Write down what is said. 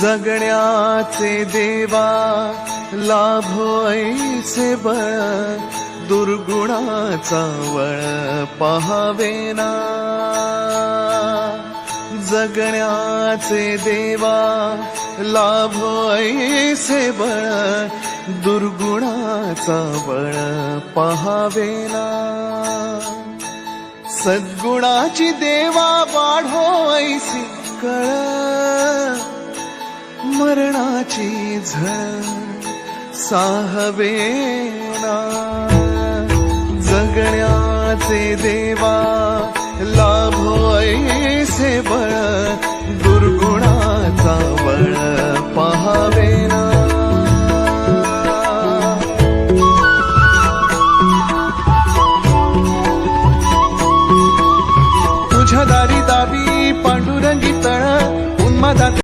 जगण्याचे देवा लाभो ऐसे बळ, दुर्गुणाचा वळ पहावेना. जगण्याचे देवा लाभो ऐसे बळ, दुर्गुणाचा बळ पहावेना. सद्गुणाची देवा वाढो ऐसी कळ, मरणाची झळ साहवेना. जगण्याचे देवा लाभो ऐसे बळ,